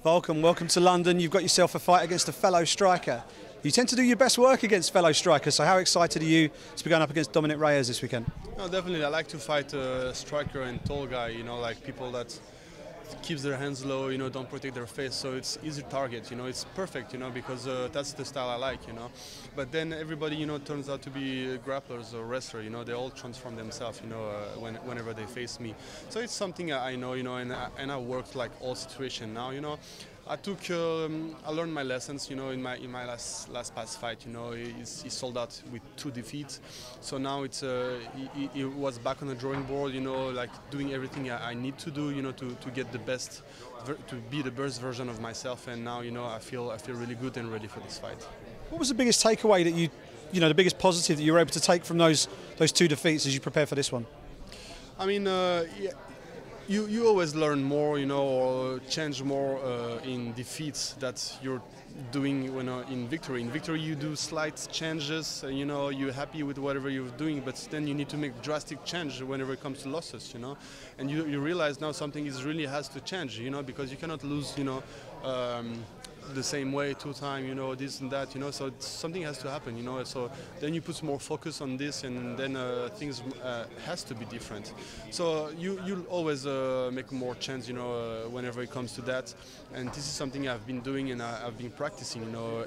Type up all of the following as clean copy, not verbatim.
Volkan, welcome to London. You've got yourself a fight against a fellow striker. You tend to do your best work against fellow strikers, so how excited are you to be going up against Dominic Reyes this weekend? No, definitely. I like to fight a striker and tall guy, like people that keeps their hands low, don't protect their face, so it's easy target, it's perfect, because that's the style I like, But then everybody, turns out to be grapplers or wrestler, they all transform themselves, whenever they face me. So it's something I know, and I worked like all situation now, I learned my lessons, in my last past fight, he sold out with 2 defeats. So now he was back on the drawing board, like doing everything I need to do, to get the best, to be the best version of myself. And now, I feel really good and ready for this fight. What was the biggest takeaway that the biggest positive that you were able to take from those 2 defeats as you prepare for this one? I mean, yeah. You always learn more, or change more in defeats that you're doing in victory. In victory, you do slight changes, you're happy with whatever you're doing, but then you need to make drastic change whenever it comes to losses, And you realize now something really has to change, because you cannot lose, the same way 2 times, this and that, so something has to happen, so then you put more focus on this, and then things has to be different. So you'll always make more change, whenever it comes to that, and this is something I've been doing and I've been practicing,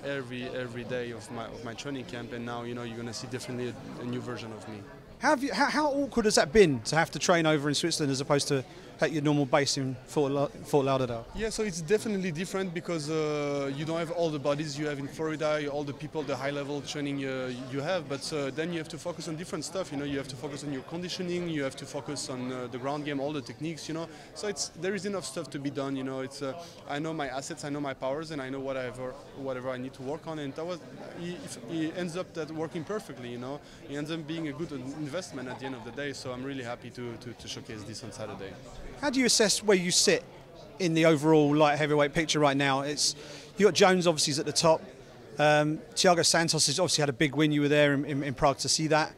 every day of my training camp, and now, you're going to see definitely a new version of me. How awkward has that been to have to train over in Switzerland as opposed to at your normal base in Fort Lauderdale? Yeah, so it's definitely different because you don't have all the bodies you have in Florida, all the people, the high-level training you have, but then you have to focus on different stuff, you have to focus on your conditioning, you have to focus on the ground game, all the techniques, so there is enough stuff to be done, I know my assets, I know my powers, and I know whatever I need to work on, and he ends up working perfectly, he ends up being a good investment at the end of the day, so I'm really happy to showcase this on Saturday. How do you assess where you sit in the overall light heavyweight picture right now? You got Jones obviously is at the top. Thiago Santos has obviously had a big win. You were there in Prague to see that.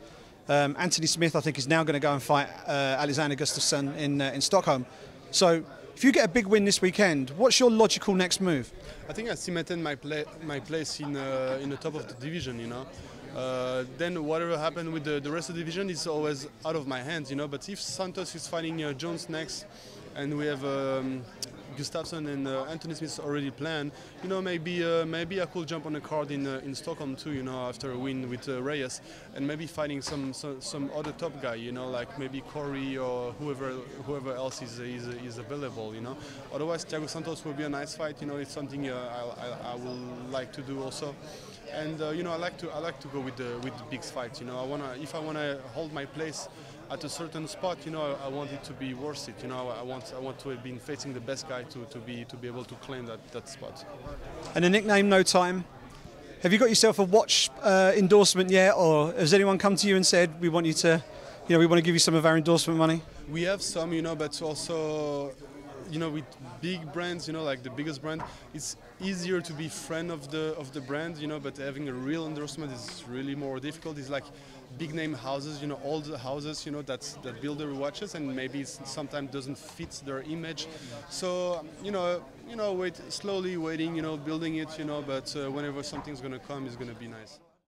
Anthony Smith, I think, is now going to go and fight Alexander Gustafsson in Stockholm. So if you get a big win this weekend, what's your logical next move? I think I cemented my place in the top of the division, then whatever happened with the rest of the division is always out of my hands, But if Santos is fighting Jones next, and we have Gustafsson and Anthony Smith already planned, maybe I could jump on a card in Stockholm too, after a win with Reyes, and maybe fighting some other top guy, like maybe Corey or whoever else is available, Otherwise, Thiago Santos will be a nice fight, It's something I will like to do also. And I like to go with the big fights. If I wanna hold my place at a certain spot, I want it to be worth it. I want to have been facing the best guy to be able to claim that spot. And a nickname, No Time. Have you got yourself a watch endorsement yet, or has anyone come to you and said we want you to, we want to give you some of our endorsement money? We have some, but also, with big brands, like the biggest brand, it's easier to be friend of the brand, but having a real endorsement is really more difficult. It's like big name houses, all the houses, that build their watches, and maybe it sometimes doesn't fit their image. So, slowly waiting, building it, but whenever something's gonna come, it's gonna be nice.